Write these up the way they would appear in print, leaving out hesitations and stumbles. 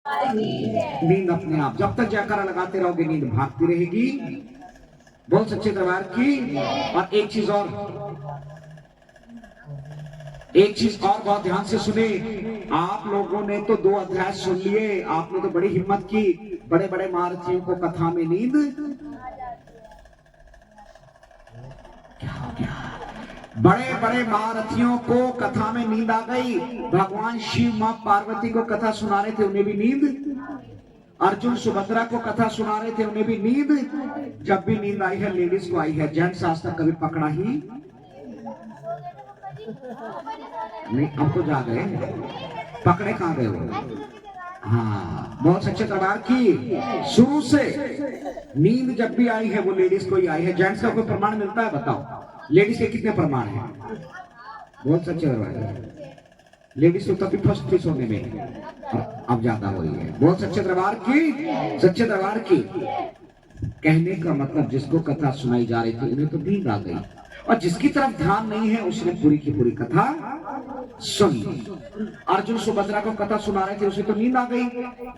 नींद अपने आप, जब तक जयकारा लगाते रहोगे नींद भागती रहेगी। बोल सच्चे दरबार की। और एक चीज और बहुत ध्यान से सुने। आप लोगों ने तो 2 अध्याय सुन लिए, आपने तो बड़ी हिम्मत की। बड़े बड़े महारथियों को कथा में नींद क्या हो गया? बड़े बड़े महारथियों को कथा में नींद आ गई। भगवान शिव मां पार्वती को कथा सुना रहे थे, उन्हें भी नींद। अर्जुन सुभद्रा को कथा सुना रहे थे, उन्हें भी नींद। जब भी नींद आई है लेडीज को आई है, जेंट्स आज तक कभी पकड़ा ही नहीं। अब तो जा गए, पकड़े कहां गए वो? हाँ, बहुत सच्चे दरबार की। शुरू से नींद जब भी आई है वो लेडीज को ही आई है। जेंट्स का कोई प्रमाण मिलता है? बताओ, लेडीज के कितने प्रमाण हैं? बहुत सच्चे दरबार। लेडीज तो तभी फर्स्ट थी सोने में, अब ज्यादा हुई है। बहुत सच्चे दरबार की, सच्चे दरबार की। कहने का मतलब जिसको कथा सुनाई जा रही थी उन्हें तो नींद आ गई, और जिसकी तरफ ध्यान नहीं है उसने पूरी की पूरी कथा सुन ली। अर्जुन सुभद्रा को कथा सुना रहे थे, उसे तो नींद आ गई,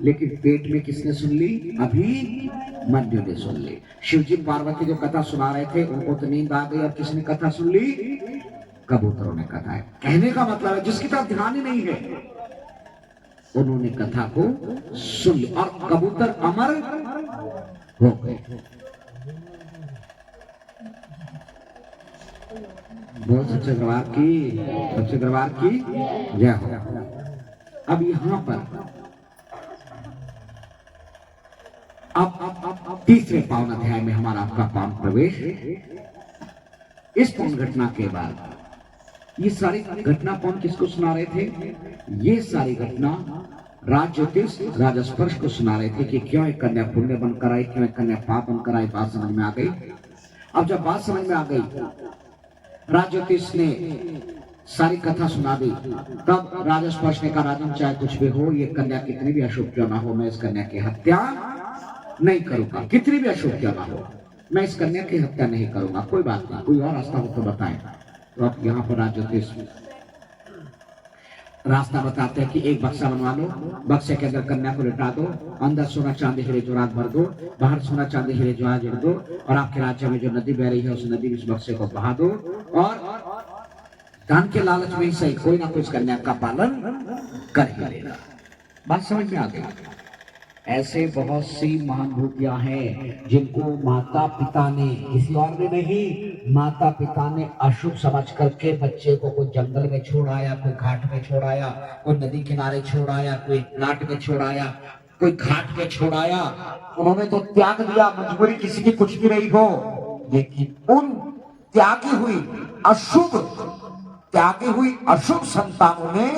लेकिन पेट में किसने सुन ली? अभी मन्यु ने सुन ली। शिवजी पार्वती जो कथा सुना रहे थे उनको तो नींद आ गई, और किसने कथा सुन ली? कबूतरों ने कथा है। कहने का मतलब है जिसकी तरफ ध्यान ही नहीं है उन्होंने कथा को सुन ली, और कबूतर अमर हो गए। बहुत सच्चे दरबार की, सच्चे दरबार की जय हो। अब यहां पर अब तीसरे पावन अध्याय में हमारा आपका पावन प्रवेश। इस पावन घटना के बाद ये सारी घटना कौन किसको सुना रहे थे? ये सारी घटना राज ज्योतिष राजा स्पर्श को सुना रहे थे कि क्यों एक कन्या पुण्य बनकर आई, क्यों एक कन्या पाप बनकर आई। बात समझ में आ गई। अब जब बात समझ में आ गई, राज ज्योतिष ने सारी कथा सुना दी। तब राजा स्पर्श ने कहा, राजन चाहे कुछ भी हो, ये कन्या कितनी भी अशुभ क्यों ना हो, मैं इस कन्या की हत्या नहीं करूंगा। कितनी भी अशुभ क्यों ना हो, मैं इस कन्या की हत्या नहीं करूंगा। कोई बात नहीं, कोई और रास्ता हो तो बताएं। तो अब यहाँ पर राज ज्योतिष रास्ता बताते हैं कि एक बक्सा बनवा लो, बक्से के अंदर कन्या को लिटा दो, अंदर सोना चांदी हीरे जवाहरात भर दो, बाहर सोना चांदी हीरे जवाहरात जोड़ दो, और आपके राज्य में जो नदी बह रही है उस नदी में इस बक्से को बहा दो, और धन के लालच में ही सही कोई ना कोई इस कन्या का पालन कर ही लेगा। बात समझ में आ गई? ऐसे बहुत सी महानुभूतियां हैं जिनको माता पिता ने, किसी और ने नहीं, माता पिता ने अशुभ समझ करके बच्चे को कोई जंगल में छोड़ आया, कोई घाट में छोड़ आया, कोई नदी किनारे छोड़ आया, कोई नाट में छोड़ आया, कोई घाट में छोड़ आया। उन्होंने तो त्याग दिया, मजबूरी किसी की कुछ भी रही हो, लेकिन उन त्यागी हुई अशुभ संतानों ने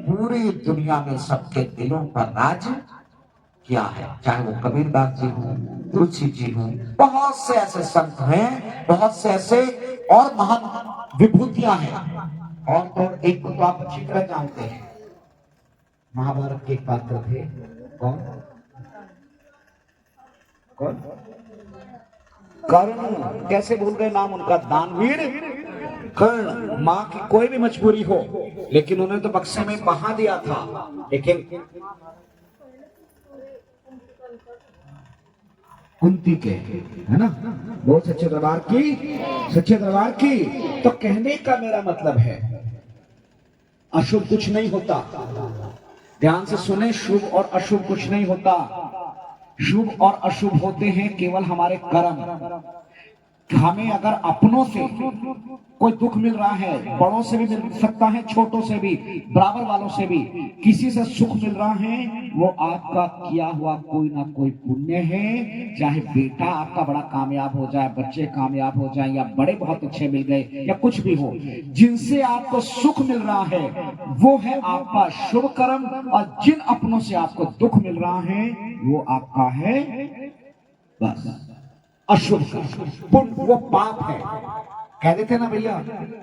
पूरी दुनिया में सबके दिलों पर राज क्या है। चाहे वो कबीरदास जी हो, तुलसी जी हो, बहुत से ऐसे संत हैं, बहुत से ऐसे और महान विभूतियां हैं। और तो एक को तो आप अच्छी तरह जानते हैं, महाभारत के पात्र थे। कौन? कर्ण। कैसे भूल गए नाम उनका? दानवीर कर्ण। मां की कोई भी मजबूरी हो, लेकिन उन्होंने तो बक्से में बहा दिया था। लेकिन कुंती के, है ना? बहुत सच्चे दरबार की, सच्चे दरबार की। तो कहने का मेरा मतलब है अशुभ कुछ नहीं होता। ध्यान से सुने, शुभ और अशुभ कुछ नहीं होता। शुभ और अशुभ होते हैं केवल हमारे कर्म। हमें अगर अपनों से कोई दुख मिल रहा है, बड़ों से भी मिल सकता है, छोटों से भी, बराबर वालों से भी, किसी से सुख मिल रहा है, वो आपका किया हुआ कोई ना कोई पुण्य है। चाहे बेटा आपका बड़ा कामयाब हो जाए, बच्चे कामयाब हो जाए, या बड़े बहुत अच्छे मिल गए, या कुछ भी हो, जिनसे आपको सुख मिल रहा है वो है आपका शुभ कर्म, और जिन अपनों से आपको दुख मिल रहा है वो आपका है बस अशुभ पुण्य, वो पाप है। कह देते ना भैया,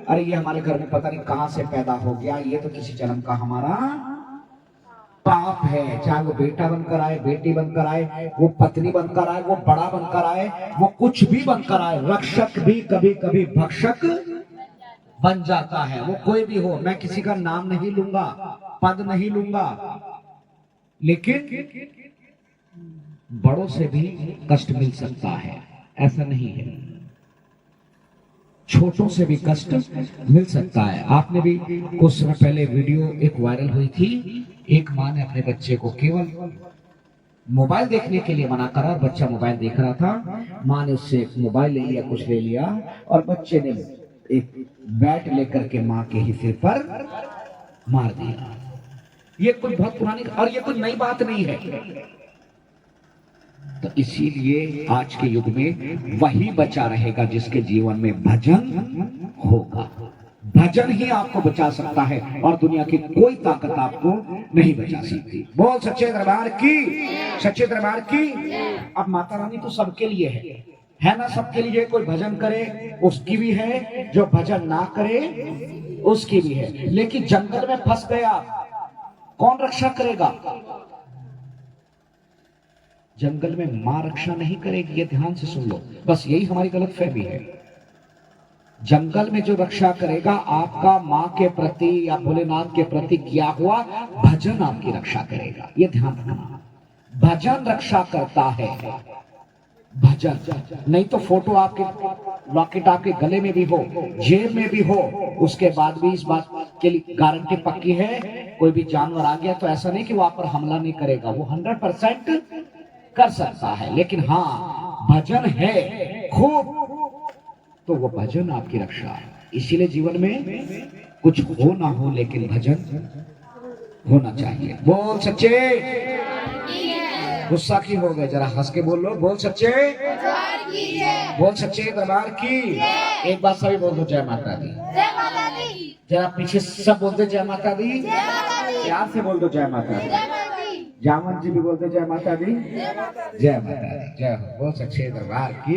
अरे ये हमारे घर में पता नहीं कहां से पैदा हो गया, ये तो किसी जन्म का हमारा पाप है। चाहे वो बेटा बनकर आए, बेटी बनकर आए, वो पत्नी बनकर आए, वो बड़ा बनकर आए, वो कुछ भी बनकर आए, रक्षक भी कभी कभी भक्षक बन जाता है। वो कोई भी हो, मैं किसी का नाम नहीं लूंगा, पद नहीं लूंगा, लेकिन बड़ों से भी कष्ट मिल सकता है, ऐसा नहीं है, छोटों से भी कष्ट मिल सकता है। आपने भी कुछ समय पहले वीडियो एक वायरल हुई थी, एक माँ ने अपने बच्चे को केवल मोबाइल देखने के लिए मना करा, बच्चा मोबाइल देख रहा था, माँ ने उससे मोबाइल ले लिया, कुछ ले लिया, और बच्चे ने एक बैट लेकर के माँ के ही सिर पर मार दिया। ये कोई बहुत पुरानी और ये कोई नई बात नहीं है। तो इसीलिए आज के युग में वही बचा रहेगा जिसके जीवन में भजन होगा। भजन ही आपको बचा सकता है और दुनिया की कोई ताकत आपको नहीं बचा सकती। बोल सच्चे दरबार की, सच्चे दरबार की। अब माता रानी तो सबके लिए है ना, सबके लिए। कोई भजन करे उसकी भी है, जो भजन ना करे उसकी भी है। लेकिन जंगल में फंस गया, कौन रक्षा करेगा? जंगल में मां रक्षा नहीं करेगी, ये ध्यान से सुन लो। बस यही हमारी गलतफहमी है। जंगल में जो रक्षा करेगा आपका मां के प्रति या भोलेनाथ के प्रति किया हुआ भजन आपकी रक्षा करेगा, ये ध्यान रखना। भजन रक्षा करता है, भजन। नहीं तो फोटो आपके लॉकेट आपके गले में भी हो, जेब में भी हो, उसके बाद भी इस बात के लिए गारंटी पक्की है, कोई भी जानवर आ गया तो ऐसा नहीं कि वो आप पर हमला नहीं करेगा, वो 100% कर सकता है। लेकिन हाँ, भजन है खूब तो वो भजन आपकी रक्षा है। इसीलिए जीवन में कुछ हो ना हो लेकिन भजन होना चाहिए। बोल सच्चे, गुस्सा की हो गए, जरा हंस के बोल लो। बोल सच्चे, बोल सच्चे दरबार की। एक बात सभी बोल दो, जय माता दी। जरा पीछे सब बोलते जय माता दी, प्यार से बोल दो जय माता दी। जामन जी भी बोलते जय माता दी, जय माता दी, जय हो। बोल सच्चे दरबार की।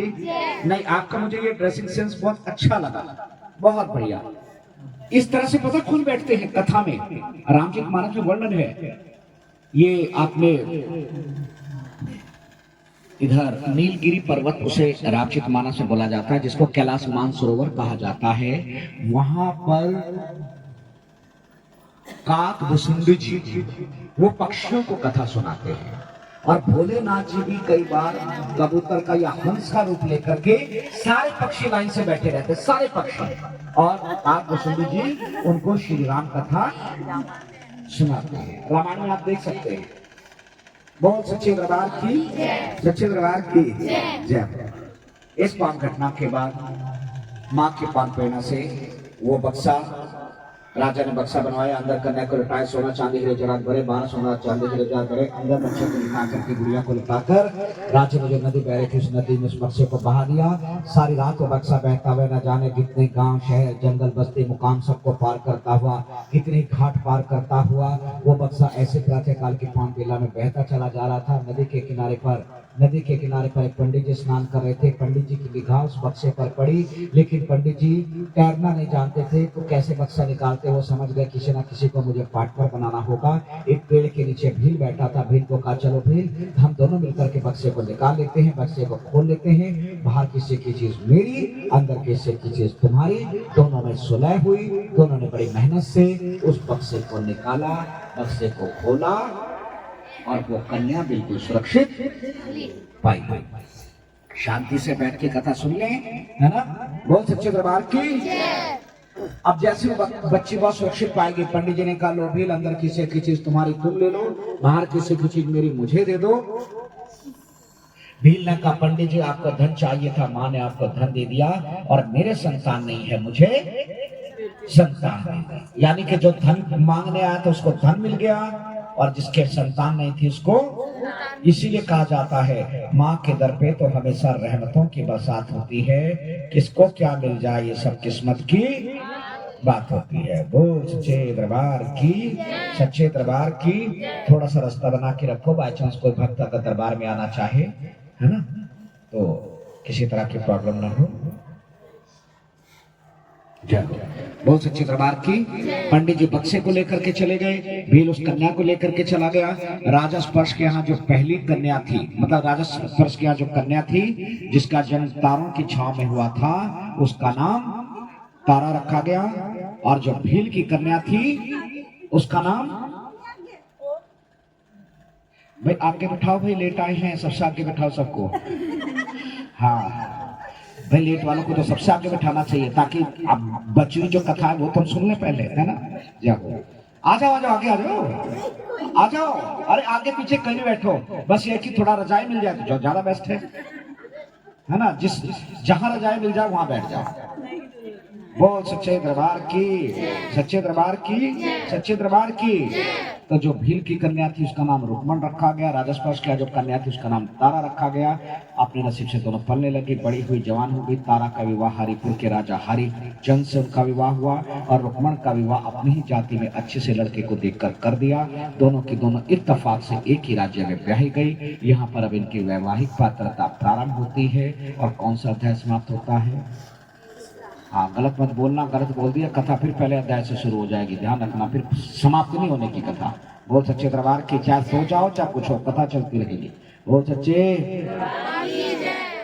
नहीं, आपका मुझे ये ड्रेसिंग सेंस बहुत अच्छा लगा, बहुत बढ़िया। इस तरह से पता खुद बैठते हैं कथा में, रामचरित मानस में वर्णन है। ये आपने इधर नीलगिरी पर्वत, उसे रामचरित मानस में बोला जाता है, जिसको कैलाश मानसरोवर कहा जाता है। वहां पर काक भुसुंडी जी वो पक्षियों को कथा सुनाते हैं, और भोलेनाथ जी भी कई बार कबूतर का या हंस का रूप लेकर के सारे पक्षी लाइन से बैठे रहते, सारे पक्षी, और काक भुसुंडी जी उनको श्री राम कथा सुनाते हैं। रामायण में आप देख सकते हैं। बहुत सच्चे दरबार की, सच्चे दरबार की जय। इस पावन घटना के बाद मां के पान प्रेरणा से वो बक्सा राजा ने बक्सा बनवाया, अंदर कन्या को लिटाए, सोना चांदी हीरे जवाहरात भरे, 12 सोना चांदी हीरे जवाहरात भरे, अंदर बच्चे को लिटा करके गुड़िया को लिटाकर राजा ने जो नदी बह रही थी उस नदी में उस बक्से को बहा दिया। सारी रात वो बक्सा बहता हुआ न जाने कितने गांव, शहर, जंगल, बस्ती, मुकाम सबको पार करता हुआ, कितने घाट पार करता हुआ वो बक्सा ऐसे प्रातः काल की पान बेला में बहता चला जा रहा था। नदी के किनारे पर एक पंडित जी स्नान कर रहे थे। पंडित जी की निगाह उस बक्से पर पड़ी, लेकिन पंडित जी तैरना नहीं जानते थे, तो कैसे बक्सा निकालते वो समझ गए, किसी ना किसी को मुझे पार्टनर बनाना होगा। एक पेड़ के नीचे भील बैठा था, भील को कहा चलो भील हम दोनों मिलकर के बक्से को निकाल लेते हैं, बक्से को खोल लेते हैं, बाहर किसी की चीज मेरी, अंदर किसी की चीज तुम्हारी। दोनों में सुलह हुई, दोनों ने बड़ी मेहनत से उस बक्से को निकाला, बक्से को खोला, और वो कन्या बिल्कुल सुरक्षित पाई। शांति से बैठ के कथा सुन लें, है ना। बहुत सच्चे दरबार की। अब जैसे बच्ची बहुत सुरक्षित पाएगी, पंडित जी ने कहा लो भील, अंदर किसी की चीज तुम्हारी तुम ले लो, बाहर किसी की चीज मेरी मुझे दे दो। भील ने कहा पंडित जी आपको धन चाहिए था, माँ ने आपको धन दे दिया, और मेरे संतान नहीं है, मुझे संतान नहीं। यानी कि जो धन मांगने आया था उसको धन मिल गया, और जिसके संतान नहीं थी उसको। इसीलिए कहा जाता है माँ के दर पे तो हमेशा रहमतों की बरसात होती है, किसको क्या मिल जाए ये सब किस्मत की बात होती है। बोल सच्चे दरबार की, सच्चे दरबार की। थोड़ा सा रास्ता बना के रखो, बाई चांस कोई भक्त अगर दरबार में आना चाहे, है ना, तो किसी तरह की प्रॉब्लम ना हो। बहुत सच्चे दरबार की। पंडित जी बक्से को लेकर के चले गए, भील उस कन्या को लेकर के चला गया। राजा स्पर्श के यहाँ जो पहली कन्या थी, मतलब राजा स्पर्श के यहाँ जो कन्या थी जिसका जन्म तारों की छांव में हुआ था, उसका नाम तारा रखा गया, और जो भील की कन्या थी उसका नाम भाई आगे बैठाओ, भाई लेट आए हैं सबसे आगे बैठाओ सबको। हाँ भाई लेट वालों को तो सबसे आगे बैठाना चाहिए ताकि अब बची जो कथा है वो तुम सुन ले पहले, है ना। जाओ आ जाओ आ जाओ आगे आ जाओ आ जाओ। अरे आगे पीछे कहीं नहीं बैठो, बस ये कि थोड़ा रजाई मिल जाए तो ज्यादा बेस्ट है ना। जिस जहां रजाई मिल जाए वहां बैठ जाओ। बोल सच्चे दरबार की, सच्चे दरबार की, सच्चे दरबार की। तो जो भील की कन्या थी उसका नाम रुक्मण रखा गया, राजस्पर्श की जो कन्या थी उसका नाम तारा रखा गया। अपने नसीब से दोनों पलने लगी, बड़ी हुई जवान हो गई। तारा का विवाह हरिपुर के राजा हरिचंद से उनका विवाह हुआ और रुक्मण का विवाह अपनी ही जाति में अच्छे से लड़के को देखकर कर दिया। दोनों की दोनों इत्तेफाक से एक ही राज्य में ब्याही गई। यहाँ पर अब इनकी वैवाहिक पात्रता प्रारंभ होती है। और कौन सा अध्याय समाप्त होता है? हाँ गलत मत बोलना, गलत बोल दिया कथा फिर पहले अध्याय से शुरू हो जाएगी, ध्यान रखना, फिर समाप्त नहीं होने की कथा। बोल सच्चे दरबार की, चाहे सो जाओ चाहे कुछ हो, कथा चलती रहेगी। बोल सच्चे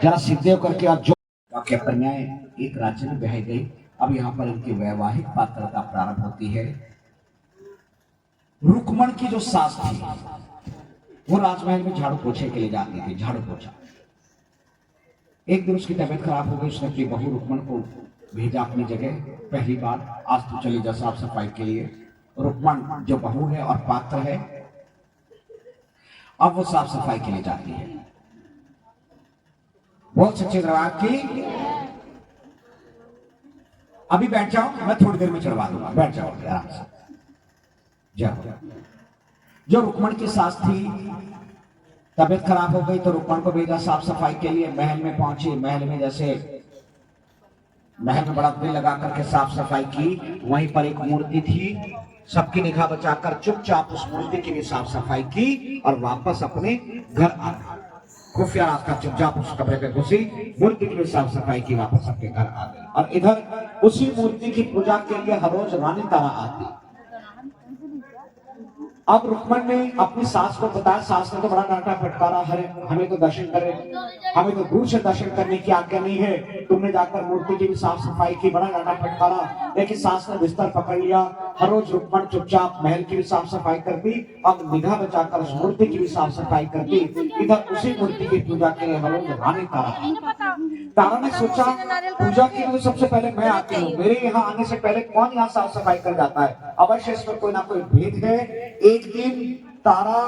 जरा सीधे करके आप जो क्या कन्याएं एक राज्य में बह गई। अब यहाँ पर इनकी वैवाहिक पात्रता प्रारंभ होती है। रुक्मण की जो सास थी वो राजमहल में झाड़ू पोछे के लिए जाती थी, झाड़ू पोछा। एक दिन उसकी तबीयत खराब हो गई, उसने अपनी बहू रुक्मण को भेजा अपनी जगह। पहली बार आज तो चली जा साफ सफाई के लिए। रुक्मण जो बहू है और पात्र है, अब वो साफ सफाई के लिए जाती है। बहुत सच्चे दरबार की, अभी बैठ जाओ, मैं थोड़ी देर में चढ़वा दूंगा, बैठ जाओ आराम से। जाओ। जो रुक्मण की सास थी तबीयत खराब हो गई तो रुक्मण को भेजा साफ सफाई के लिए। महल में पहुंची, महल में जैसे महल में बड़ा दिल लगा करके साफ सफाई की। वहीं पर एक मूर्ति थी, सबकी निगाह बचाकर चुपचाप उस मूर्ति की भी साफ सफाई की और वापस अपने घर आ गई। खुफिया रास्ता चुपचाप उस कमरे पे घुसी, मूर्ति की भी साफ सफाई की, वापस अपने घर आ गई। और इधर उसी मूर्ति की पूजा के लिए हर रोज रानी तारा आती। अब रुक्मण ने अपनी सास को बताया, सास ने तो बड़ा डांटा फटकारा, हमें तो दर्शन करे, हमें तो दूर से दर्शन करने की आज्ञा नहीं है, तुमने जाकर मूर्ति की भी साफ सफाई की, बड़ा डांटा फटकारा। लेकिन सास ने बिस्तर पकड़ लिया। हर रोज रुक्मण चुपचाप महल की भी साफ सफाई करती, अब निगाह बचाकर उस मूर्ति की भी साफ सफाई करती। इधर उसी मूर्ति की पूजा के लिए हर रोज रानी तारा ने सोचा पूजा के लिए सबसे पहले मैं आती हूँ, मेरे यहाँ आने से पहले कौन यहाँ साफ सफाई कर जाता है? अवश्य इसमें कोई ना कोई भेद है। एक दिन तारा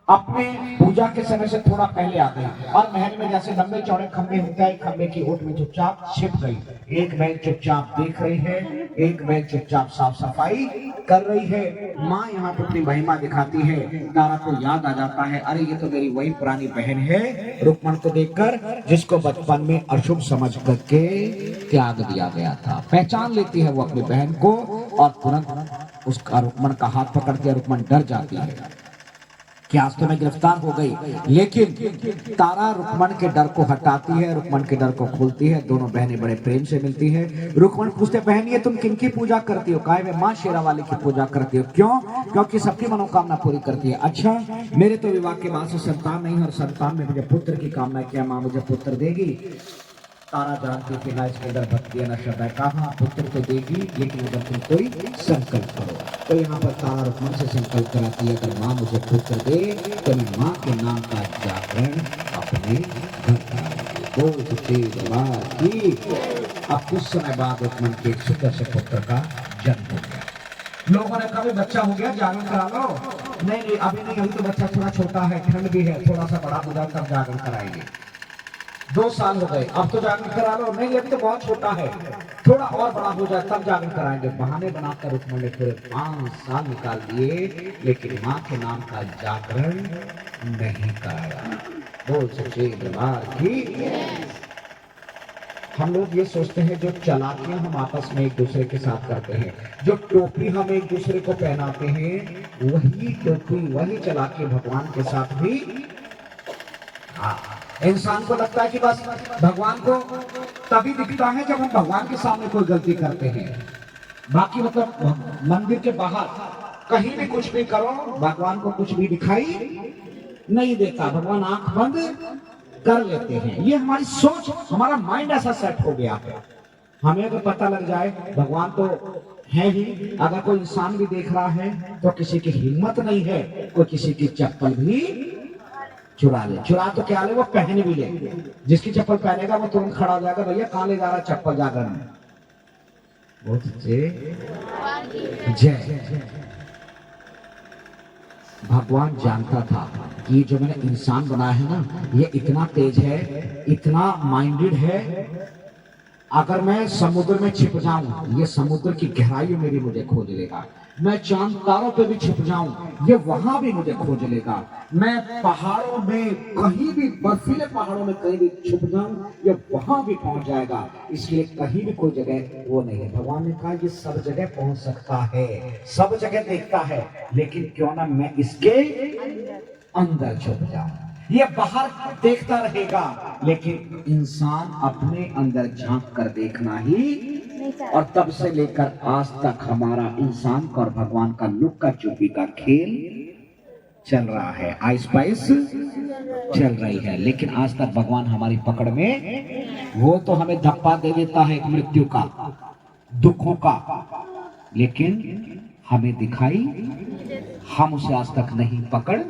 अपने पूजा के समय से थोड़ा पहले आ गई और महल में जैसे लंबे चौड़े खंबे होते हैं, खंबे की ओट में चुपचाप छिप गई। एक बैल चुपचाप देख रही है, एक बैल चुपचाप साफ सफाई कर रही है। माँ यहाँ पर अपनी महिमा दिखाती है। तारा को याद आ जाता है, अरे ये तो मेरी वही पुरानी बहन है रुक्मण को देखकर जिसको बचपन में अशुभ समझ करके त्याग दिया गया था। पहचान लेती है वो अपनी बहन को और तुरंत उसका रुक्मण का हाथ पकड़ के रुक्मण डर जाती है कि आज तो मैं गिरफ्तार हो गई। लेकिन तारा रुक्मण के डर को हटाती है, रुक्मण के डर को खोलती है। दोनों बहनें बड़े प्रेम से मिलती है। रुक्मण पूछते, बहन ये तुम किनकी पूजा करती हो? कहा, मैं माँ शेरावाली की पूजा करती हूँ। क्यों? क्योंकि सबकी मनोकामना पूरी करती है। अच्छा, मेरे तो विवाह के बाद से संतान नहीं, और संतान में मुझे पुत्र की कामना, क्या माँ मुझे पुत्र देगी? तारा जानती थी ना इसके अंदर भक्ति न श्रद्धा है, कहा पुत्र तो देगी, लेकिन अगर तुम कोई संकल्प करो। तो यहाँ पर तारा रुक्मण से संकल्प कराती है, अगर माँ मुझे पुत्र दे तो मैं माँ के नाम का जागरण अपने घर कराऊंगी। अब कुछ समय बाद रुक्मण के एक सुंदर से पुत्र का जन्म हो गया। लोगों ने कहा बच्चा हो गया, जागरण करा लो। नहीं, अभी नहीं, अभी तो बच्चा थोड़ा छोटा है, ठंड भी है, थोड़ा सा बड़ा हो जाए तब जागरण कराएंगे। 2 साल हो गए, अब तो जागरण करा लो। नहीं, अभी तो बहुत छोटा है, थोड़ा और बड़ा हो जाए तब जागरण कराएंगे। बहाने बनाकर रुक्मण ने पूरे 5 साल निकाल दिए, लेकिन माँ के नाम का जागरण नहीं कराया। बोल सच्चे दरबार की। हम लोग ये सोचते हैं जो चालाकियां हम आपस में एक दूसरे के साथ करते हैं, जो टोपी हम एक दूसरे को पहनाते हैं, वही टोपी वही चालाकी भगवान के साथ भी। इंसान को लगता है कि बस भगवान को तभी दिखता है जब हम भगवान के सामने कोई गलती करते हैं। बाकी मतलब मंदिर के बाहर कहीं भी कुछ भी करो, भगवान को कुछ भी दिखाई नहीं देता, भगवान आंख बंद कर लेते हैं। ये हमारी सोच, हमारा माइंड ऐसा सेट हो गया है। हमें तो पता लग जाए भगवान तो है ही। अगर कोई इंसान भी देख रहा है तो किसी की हिम्मत नहीं है कोई किसी की चप्पल भी चुरा ले। चुरा तो क्या ले, वो पहन भी ले। जिसकी चप्पल पहनेगा वो तुरंत खड़ा हो जाएगा, भैया कहां ले जा रहा चप्पल जाकर में। बहुत जय। भगवान जानता था कि ये जो मैंने इंसान बनाया है ना, ये इतना तेज है, इतना माइंडेड है। अगर मैं समुद्र में छिप जाऊं, ये समुद्र की गहराई में भी मुझे खोज लेगा। मैं चांद तारों पे भी छिप जाऊं, ये वहां भी मुझे खोज लेगा। मैं पहाड़ों में कहीं भी, बर्फीले पहाड़ों में कहीं भी छुप जाऊं, ये वहां भी पहुंच जाएगा। इसलिए कहीं भी कोई जगह वो नहीं है। भगवान ने कहा ये सब जगह पहुंच सकता है, सब जगह देखता है, लेकिन क्यों ना मैं इसके अंदर छुप जाऊं। ये बाहर देखता रहेगा, लेकिन इंसान अपने अंदर झांक कर देखना ही। और तब से लेकर आज तक हमारा इंसान का और भगवान का लुक्का चुपी का खेल चल रहा है, आइस पाइस चल रही है। लेकिन आज तक भगवान हमारी पकड़ में, वो तो हमें धप्पा दे देता है एक मृत्यु का, दुखों का, लेकिन हमें दिखाई, हम उसे आज तक नहीं पकड़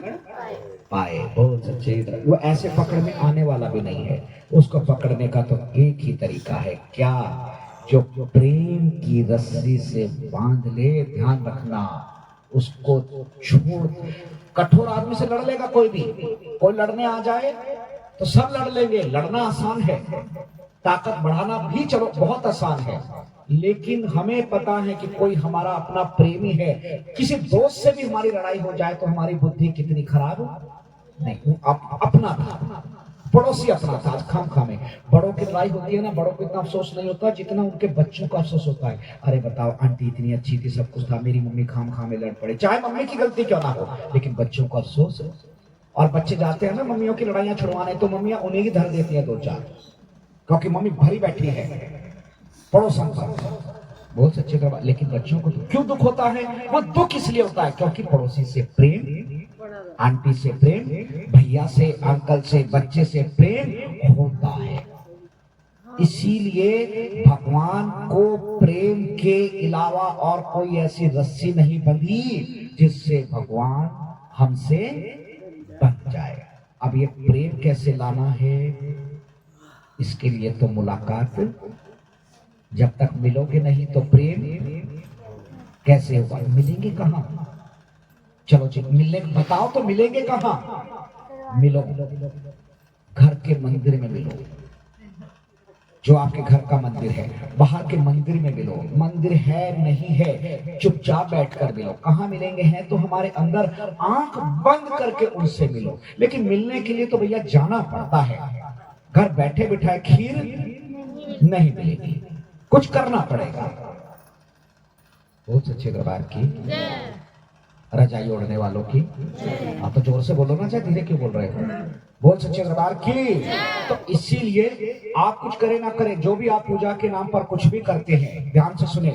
पाए। बहुत अच्छे। वो ऐसे पकड़ में आने वाला भी नहीं है। उसको पकड़ने का तो एक ही तरीका है, क्या? जो प्रेम की रस्सी से बांध ले। ध्यान रखना, उसको छोड़। कठोर आदमी से लड़ लेगा कोई भी, कोई लड़ने आ जाए तो सब लड़ लेंगे। लड़ना आसान है, ताकत बढ़ाना भी चलो बहुत आसान है, लेकिन हमें पता है कि कोई हमारा अपना प्रेमी है। किसी दोस्त से भी हमारी लड़ाई हो जाए तो हमारी बुद्धि कितनी खराब नहीं, अपना था, पड़ोसी अपना था। आज खाम में बड़ों की लड़ाई होती है ना, बड़ों को इतना अफसोस नहीं होता जितना उनके बच्चों का अफसोस होता है। अरे बताओ, आंटी इतनी अच्छी थी, सब कुछ था, मेरी मम्मी खाम में लड़ पड़े। चाहे मम्मी की गलती क्यों ना हो, लेकिन बच्चों का अफसोस। और बच्चे जाते हैं ना मम्मियों की लड़ाइयां छुड़वाने, तो मम्मियां उन्हें ही धर देती है 2-4, क्योंकि मम्मी भरी बैठी है पड़ोसन पर। बहुत सच्चे का। लेकिन बच्चों को क्यों दुख होता है? वो दुख इसलिए होता है क्योंकि पड़ोसी से प्रेम, आंटी से प्रेम, भैया से, अंकल से, बच्चे से प्रेम होता है। इसीलिए भगवान को प्रेम के अलावा और कोई ऐसी रस्सी नहीं बंधी जिससे भगवान हमसे बंध जाए। अब ये प्रेम कैसे लाना है, इसके लिए तो मुलाकात, जब तक मिलोगे नहीं तो प्रेम कैसे होगा? मिलेंगे कहां? चलो जी, मिलने बताओ तो मिलेंगे कहां? मिलो घर के मंदिर में मिलो, जो आपके घर का मंदिर है। बाहर के मंदिर में मिलो, मंदिर है नहीं है, चुपचाप बैठकर मिलो। कहां मिलेंगे? हैं तो हमारे अंदर, आंख बंद करके उनसे मिलो। लेकिन मिलने के लिए तो भैया जाना पड़ता है। घर बैठे बिठाए खीर नहीं मिलेगी, कुछ करना पड़ेगा। बहुत अच्छे दरबार की रजाई ओढ़ने वालों की, आप तो जोर से बोलो ना, चाहे धीरे क्यों बोल रहे हो? बहुत सच्चे दरबार की। तो इसीलिए आप कुछ करें ना करें, जो भी आप पूजा के नाम पर कुछ भी करते हैं, ध्यान से सुने।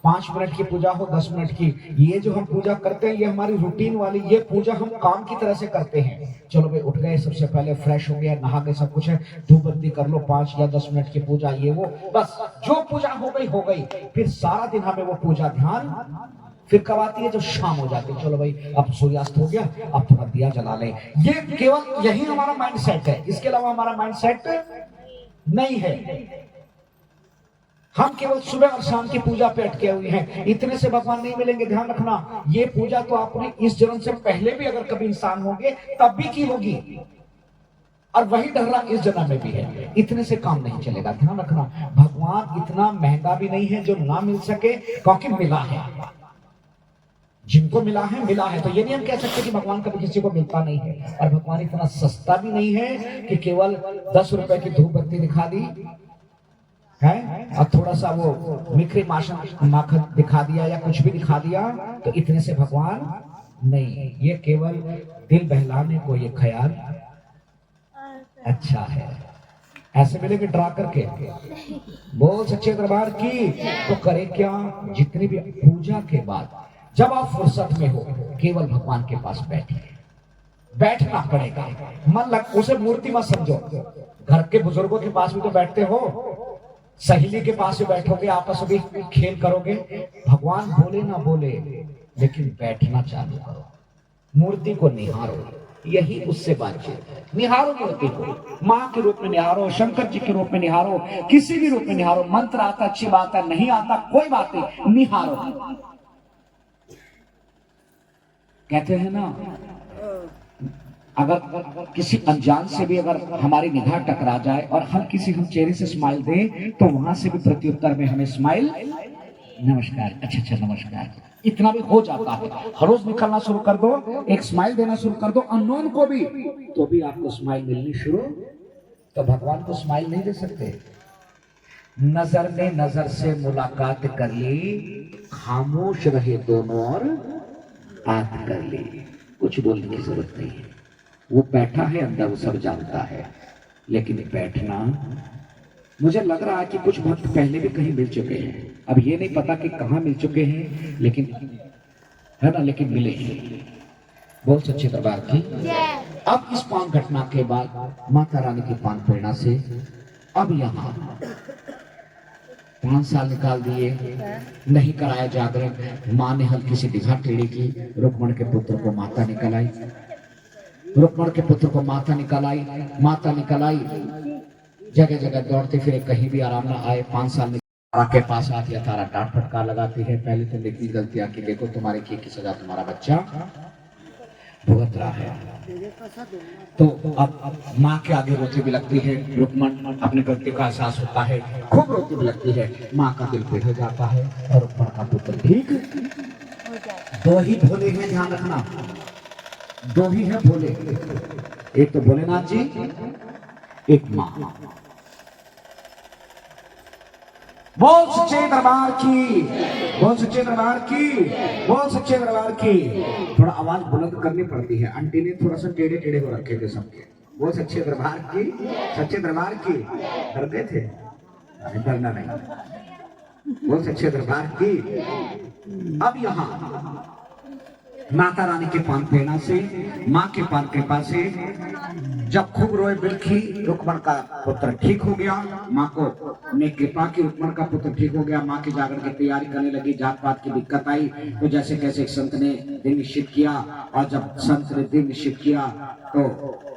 5 मिनट की पूजा हो, 10 मिनट की, ये जो हम पूजा करते हैं, ये हमारी रूटीन वाली, ये पूजा हम काम की तरह से करते हैं। चलो भाई, उठ गए, सबसे पहले फ्रेश हो गया, नहा गए, सब कुछ है, धूप बत्ती कर लो, 5 या 10 मिनट की पूजा, ये वो, बस जो पूजा हो गई हो गई। फिर सारा दिन हमें वो पूजा ध्यान फिर कब आती है? जब शाम हो जाती है। चलो भाई, अब सूर्यास्त हो गया, अब थोड़ा दिया जला ले। ये केवल यही हमारा माइंड सेट है, इसके अलावा हमारा माइंड सेट नहीं है। हम केवल सुबह और शाम की पूजा पे अटके हुए हैं। इतने से भगवान नहीं मिलेंगे, ध्यान रखना। ये पूजा तो आपने इस जन्म से पहले भी अगर कभी इंसान होंगे तब भी की होगी, और वही डहरा इस जन्म में भी है। इतने से काम नहीं चलेगा, ध्यान रखना। भगवान इतना महंगा भी नहीं है जो ना मिल सके, क्योंकि मिला है। जिनको मिला है मिला है, तो ये नहीं हम कह सकते कि भगवान कभी किसी को मिलता नहीं है। और भगवान इतना सस्ता भी नहीं है कि केवल 10 रुपए की धूप बत्ती दिखा दी है और थोड़ा सा वो मिश्री माखन दिखा दिया या कुछ भी दिखा दिया, तो इतने से भगवान नहीं। ये केवल दिल बहलाने को ये ख्याल अच्छा है। ऐसे मिलेंगे डरा करके, बोल सच्चे दरबार की। तो करे क्या? जितनी भी पूजा के बाद जब आप फुर्सत में हो, केवल भगवान के पास बैठिए। बैठना पड़ेगा, मन लग, उसे मूर्ति मत समझो। घर के बुजुर्गों के पास भी तो बैठते हो, सहेली के पास में बैठोगे, आपस में खेल करोगे, भगवान बोले ना बोले लेकिन बैठना चालू करो, मूर्ति को निहारो, यही उससे बातचीत। निहारो मूर्ति को, माँ के रूप में निहारो, शंकर जी के रूप में निहारो, किसी भी रूप में निहारो। मंत्र आता अच्छी बात है, नहीं आता कोई बात नहीं, निहारो। कहते हैं ना, अगर किसी अनजान से भी अगर हमारी निगाह टकरा जाए और हम चेहरे से स्माइल दें तो वहां से भी प्रत्युत्तर में हमें स्माइल, नमस्कार, अच्छा नमस्कार, इतना भी हो जाता है। हर रोज निकलना शुरू कर दो, एक स्माइल देना शुरू कर दो अननोन को भी, तो भी आपको स्माइल मिलनी शुरू। तो भगवान को स्माइल नहीं दे सकते। नजर ने नजर से मुलाकात कर ली, खामोश रहे दोनों और बात कर ली, कुछ बोलने की जरूरत नहीं है। वो बैठा है अंदर, वो सब जानता है, लेकिन बैठना, मुझे लग रहा है कि कुछ भक्त पहले भी कहीं मिल चुके हैं, अब ये नहीं पता कि कहाँ मिल चुके हैं, लेकिन है ना, लेकिन मिले हैं। बोल सच्चे दरबार की। अब इस पान घटना के बाद माता रानी की पान प्रेरणा से अब यहाँ 5 साल निकाल दिए, नहीं कराया जागरण। माँ ने हल्की सी दिखा टेढ़ी की, रुक्मण के पुत्र को माता निकल आई, रुक्मण के पुत्र को माता निकल आई, माता निकल आई, जगह जगह दौड़ते फिरे, कहीं भी आराम ना आए। 5 साल में के पास आती है, तारा डांट फटकार लगाती है, पहले तो देखनी गलतियां कि देखो तुम्हारे की सजा तुम्हारा बच्चा भुगत रहा है। तो अब माँ के आगे रोती भी लगती है, रुक्मण अपनी गलती का एहसास होता है, खूब रोती भी लगती है, माँ का दिल पिघल जाता है और रुक्मण का पुत्र ठीक। दो ही भोले हैं, ध्यान रखना, दो ही है भोले, एक तो भोलेनाथ जी, एक माँ। बोल सच्चे दरबार की, बोल सच्चे दरबार की, बोल सच्चे दरबार की। थोड़ा आवाज बुलंद करनी पड़ती है, आंटी ने थोड़ा सा टेढ़े टेढ़े हो रखे थे सबके। बोल सच्चे दरबार की, सच्चे दरबार की। डरते थे? डरना नहीं, बोल सच्चे दरबार की। अब यहाँ माता रानी के पान प्रेरणा से, माँ के पान कृपा से जब खूब रोए बिलखी, रुक्मण का पुत्र ठीक हो गया, माँ को ने कृपा की, रुक्मण का पुत्र ठीक हो गया। माँ की जागरण की तैयारी करने लगी, जात पात की दिक्कत आई, तो जैसे कैसे एक संत ने दिन निश्चित किया, और जब संत ने दिन निश्चित किया तो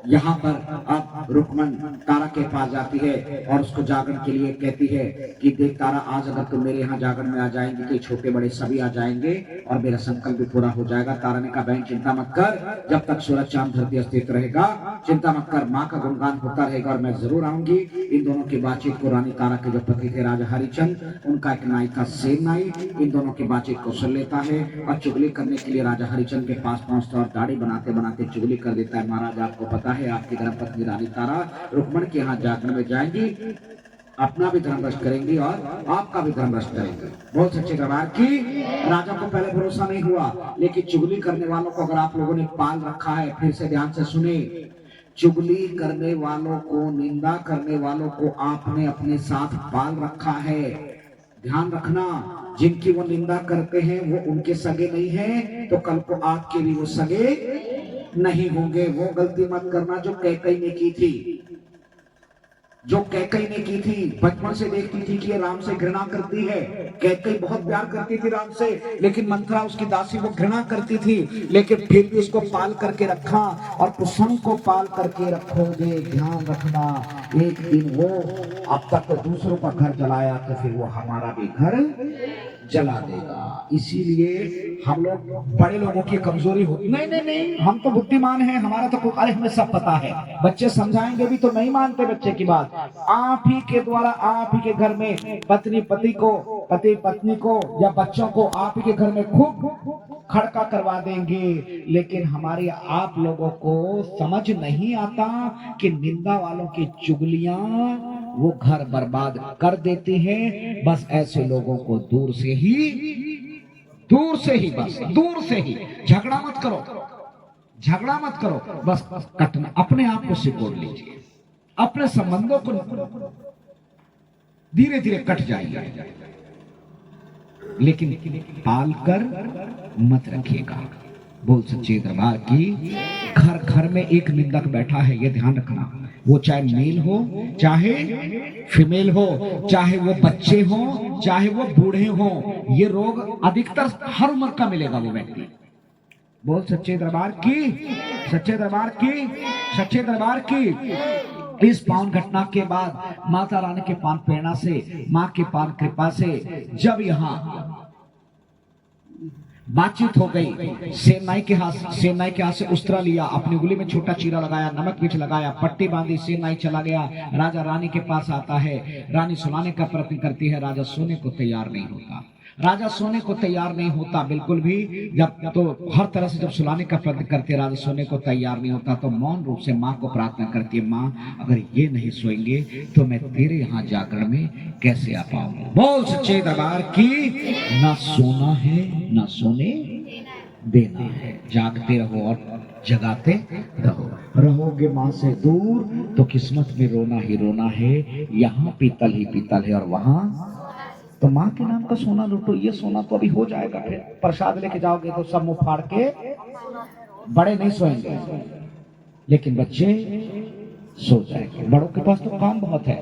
यहाँ पर अब रुक्मण तारा के पास जाती है और उसको जागरण के लिए कहती है कि देख तारा, आज अगर तुम मेरे यहाँ जागरण में आ जाएंगे तो छोटे बड़े सभी आ जाएंगे और मेरा संकल्प भी पूरा हो जाएगा। तारा ने कहा बहन चिंता मत कर, जब तक सूरज चांद धरती अस्तित्व रहेगा चिंता मत कर, माँ का गुणगान होता रहेगा और मैं जरूर आऊंगी। इन दोनों की बातचीत को रानी तारा के जो पति थे राजा हरिचंद, उनका एक नाई था सेन नाई, इन दोनों की बातचीत को सुन लेता है और चुगली करने के लिए राजा हरिचंद के पास पहुंचता और दाढ़ी बनाते बनाते चुगली कर देता है। महाराज आपको पता है आपकी धर्मपत्नी रानी तारा रुक्मण के यहाँ जागरण में जाएंगी, अपना भी धर्म भ्रष्ट करेंगी और आपका भी धर्म भ्रष्ट करेंगे। बहुत सच्चे दरबार की। राजा को पहले भरोसा नहीं हुआ, लेकिन चुगली करने वालों को अगर आप लोगों ने पाल रखा है, फिर से ध्यान से सुने, चुगली करने वालों को, निंदा करने वालों को आपने अपने साथ पाल रखा है। ध्यान रखना, जिनकी वो निंदा करते हैं वो उनके सगे नहीं है, तो कल को आपके भी वो सगे नहीं होंगे। वो गलती मत करना जो कैकई ने की थी, जो कैकई ने की थी। बचपन से देखती थी कि ये राम से घृणा करती है। कैकई बहुत प्यार करती थी राम से, लेकिन मंथरा उसकी दासी वो घृणा करती थी, लेकिन फिर भी उसको पाल करके रखा और कुसुम को पाल करके रखोगे। ध्यान रखना, एक दिन वो अब तक तो दूसरों का घर जलाया तो फिर वो हमारा भी घर जला देगा। इसीलिए हम लोग बड़े लोगों की कमजोरी होती नहीं, नहीं नहीं, हम तो बुद्धिमान हैं, हमारा तो अरे हमें सब पता है। बच्चे समझाएंगे भी तो नहीं मानते बच्चे की बात। आप ही के द्वारा, आप ही के घर में पत्नी पति को, पति पत्नी को या बच्चों को आप ही के घर में खूब खड़का करवा देंगे, लेकिन हमारे आप लोगों को समझ नहीं आता कि निंदा वालों की चुगलियां वो घर बर्बाद कर देती हैं। बस ऐसे लोगों को दूर से ही, बस दूर से ही, झगड़ा मत करो, झगड़ा मत करो, बस कटना, अपने आप को सिकोड़ लीजिए, अपने संबंधों को धीरे धीरे कट जाइए, लेकिन पाल कर मत रखिएगा। बोल सच्चे दरबार की। घर घर में एक निंदक बैठा है, ये ध्यान रखना। वो चाहे मेल हो चाहे फीमेल हो, चाहे वो बच्चे हो चाहे वो बूढ़े हो, ये रोग अधिकतर हर उम्र का मिलेगा वो व्यक्ति। बोल सच्चे दरबार की, सच्चे दरबार की, सच्चे दरबार की। इस पावन घटना के बाद माता रानी के पान प्रेरणा से, मां के पान कृपा से जब यहाँ बातचीत हो गई, सेनाई के हाथ से उस्तरा लिया, अपनी उंगली में छोटा चीरा लगाया, नमक मिर्च लगाया, पट्टी बांधी, सेनाई चला गया। राजा रानी के पास आता है, रानी सुनाने का प्रयत्न करती है, राजा सोने को तैयार नहीं होता। राजा सोने को तैयार नहीं होता बिल्कुल भी। जब तो हर तरह से जब सुलाने का प्रयत्न करते राजा सोने को तैयार नहीं होता, तो मौन रूप से माँ को प्रार्थना करती है, माँ अगर ये नहीं सोएंगे तो मैं तेरे यहाँ जागरण में कैसे आ पाऊंगा। बोल सच्चे दरबार की। ना सोना है ना सोने देना है, जागते रहो और जगाते रहो। रहोगे माँ से दूर तो किस्मत में रोना ही रोना है। यहाँ पीतल ही पीतल है और वहाँ तो माँ के नाम का सोना लूटो। ये सोना तो अभी हो जाएगा, फिर प्रसाद लेके जाओगे तो सब मुंह फाड़ के, बड़े नहीं सोएंगे लेकिन बच्चे सो जाएंगे। बड़ों के पास तो काम बहुत है।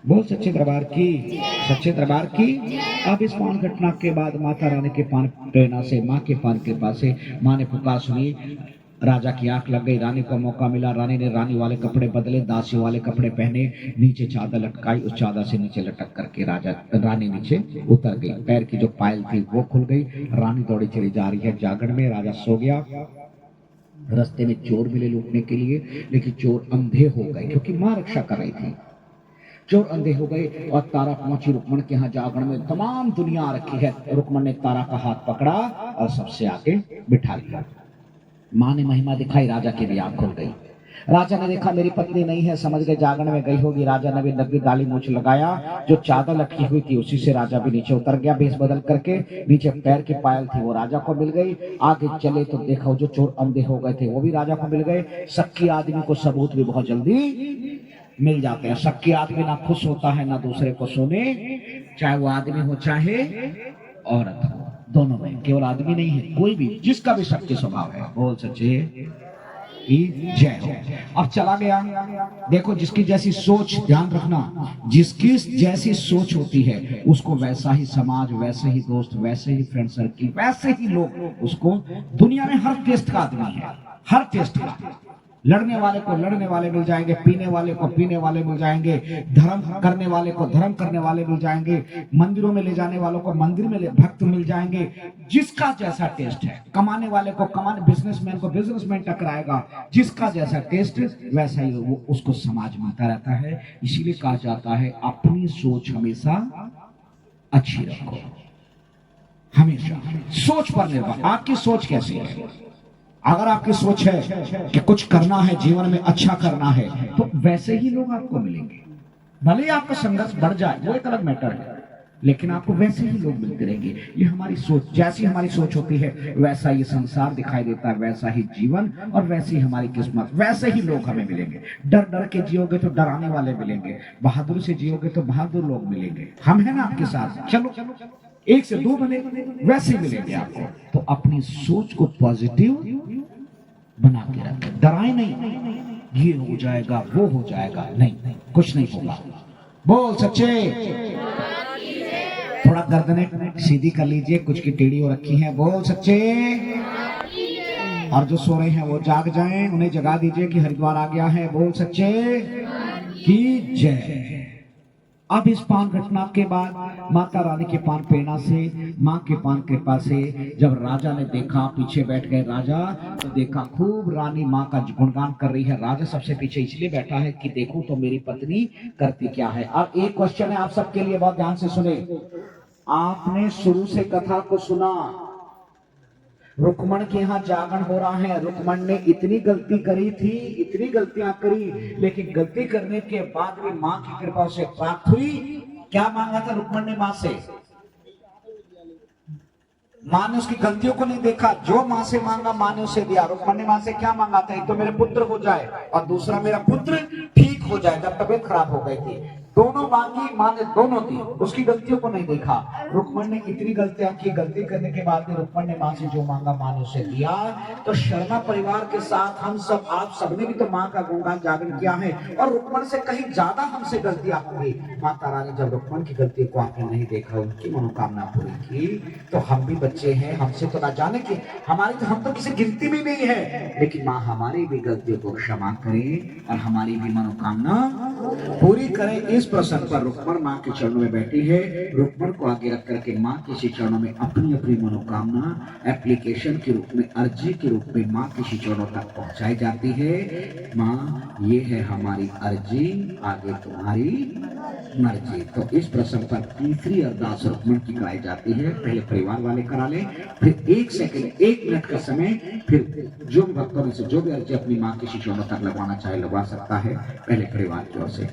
बोल सच्चे दरबार की, सच्चे दरबार की। अब इस पावन घटना के बाद माता रानी के पान प्रेरणा से, माँ के पान कृपा से माँ ने पुकार सुनी, राजा की आंख लग गई। रानी को मौका मिला, रानी ने रानी वाले कपड़े बदले, दासी वाले कपड़े पहने, नीचे चादर लटकाई, उस चादर से नीचे लटक करके रानी नीचे उतर गई। पैर की जो पायल थी वो खुल गई। रानी दौड़ी चली जा रही है जागरण में। राजा सो गया। रास्ते में चोर मिले लूटने के लिए, लेकिन चोर अंधे हो गए क्योंकि माँ रक्षा कर रही थी। चोर अंधे हो गए और तारा पहुंची रुक्मण के यहाँ जागरण में। तमाम दुनिया आ रखी है। रुक्मण ने तारा का हाथ पकड़ा और सबसे आगे बिठा लिया। माँ ने महिमा दिखाई, राजा की भी आंख खुल गई। राजा ने देखा मेरी पत्नी नहीं है, समझ के जागरण में गई होगी। राजा ने भी नग्गी दाढ़ी मूंछ लगाया, जो चादर लटकी हुई थी उसी से राजा भी नीचे उतर गया। भेष बदल करके नीचे पैर की पायल थी वो राजा को मिल गई। आगे चले तो देखो जो चोर अंधे हो गए थे वो भी राजा को मिल गए। शक्की आदमी को सबूत भी बहुत जल्दी मिल जाते हैं। शक्की आदमी ना खुश होता है ना दूसरे को सोने, चाहे वो आदमी हो चाहे औरत हो, दोनों में। केवल आदमी नहीं है, कोई भी जिसका भी शक्ति स्वभाव है। बोल सच्चे की जय हो। अब चला गया। देखो जिसकी जैसी सोच, ध्यान रखना, जिसकी जैसी सोच होती है उसको वैसा ही समाज, वैसे ही दोस्त, वैसे ही फ्रेंड सर्किल, वैसे ही लोग उसको। दुनिया में हर टेस्ट का आदमी है, हर टेस्ट का। लड़ने वाले को लड़ने वाले मिल जाएंगे, पीने वाले को पीने वाले मिल जाएंगे, धर्म करने वाले को धर्म करने वाले मिल जाएंगे, मंदिरों में ले जाने वालों को मंदिर में भक्त मिल जाएंगे। जिसका जैसा टेस्ट है, कमाने वाले को कमाने, बिजनेसमैन को बिजनेसमैन टकराएगा। जिसका जैसा टेस्ट वैसा ही वो उसको समाज मिलता रहता है। इसीलिए कहा जाता है अपनी सोच हमेशा अच्छी रखो। हमेशा सोच पर निर्भर, आपकी सोच कैसी है। अगर आपकी सोच है कि कुछ करना है, जीवन में अच्छा करना है, तो वैसे ही लोग आपको मिलेंगे। भले ही आपका संघर्ष बढ़ जाए, वो एक अलग मैटर है, लेकिन आपको वैसे ही लोग मिलते रहेंगे। ये हमारी सोच, जैसी हमारी सोच होती है वैसा ये संसार दिखाई देता है, वैसा ही जीवन और वैसी ही हमारी किस्मत, वैसे ही लोग हमें मिलेंगे। डर डर के जियोगे तो डराने वाले मिलेंगे, बहादुर से जियोगे तो बहादुर लोग मिलेंगे। हम है ना आपके साथ, चलो एक से दो बने, वैसे ही मिलेंगे आपको। तो अपनी सोच को पॉजिटिव बना के रखें, डराए नहीं ये हो जाएगा वो हो जाएगा, नहीं, कुछ नहीं होगा। बोल सच्चे। थोड़ा गर्दनें सीधी कर लीजिए, कुछ की टेढ़ी हो रखी है। बोल सच्चे। और जो सो रहे हैं वो जाग जाएं, उन्हें जगा दीजिए कि हरिद्वार आ गया है। बोल सच्चे की जय। अब इस पान घटना के बाद माता रानी के पान प्रेरणा से, माँ के पान कृपा से जब राजा ने देखा, पीछे बैठ गए राजा, तो देखा खूब रानी माँ का गुणगान कर रही है। राजा सबसे पीछे इसलिए बैठा है कि देखो तो मेरी पत्नी करती क्या है। अब एक क्वेश्चन है आप सबके लिए, बहुत ध्यान से सुने। आपने शुरू से कथा को सुना, रुक्मण के यहाँ जागरण हो रहा है। रुक्मण ने इतनी गलती करी थी, इतनी गलतियां करी, लेकिन गलती करने के बाद भी माँ की कृपा से प्राप्त हुई। क्या मांगा था रुक्मण ने माँ से? माँ ने उसकी गलतियों को नहीं देखा, जो माँ से मांगा माँ ने उसे दिया। रुक्मण ने माँ से क्या मांगा था? एक तो मेरे पुत्र हो जाए और दूसरा मेरा पुत्र ठीक हो जाए, जब तबीयत खराब हो गई थी, दोनों मांगी, मां ने दोनों दी, उसकी गलतियों को नहीं देखा। रुक्मण ने इतनी गलतियां की, गलती करने के बाद भी रुक्मण ने मां से जो मांगा मां ने उसे दिया। तो शर्मा परिवार के साथ हम सब, आप सबने भी तो मां का गुणगान जागरण किया है, और रुक्मण से कहीं ज्यादा हमसे गलतियां होंगी। माता रानी जब रुक्मण की गलती को आपने नहीं देखा, उनकी मनोकामना पूरी की, तो हम भी बच्चे हैं, हमसे तो ना जाने की हमारी, तो हम तो किसी गिनती में नहीं है, लेकिन माँ हमारी भी गलतियों को क्षमा करे और हमारी भी मनोकामना पूरी करे। इस प्रसंग पर रुक्मण माँ के चरणों में बैठी है। रुक्मण को आगे रख करके माँ के चरणों में अपनी अपनी मनोकामना एप्लीकेशन के रूप में, अर्जी के रूप में माँ के चरणों तक पहुंचाई जाती है। माँ, ये है हमारी अर्जी, आगे तुम्हारी मर्जी। तो इस प्रसंग पर तीसरी अरदास रुक्मण की कराई जाती है। पहले परिवार वाले करा ले, फिर 1 सेकंड 1 मिनट का समय, फिर जो भी भक्तों में से जो भी अर्जी अपनी माँ के चरणों तक लगवाना चाहे लगवा सकता है। पहले परिवार की ओर से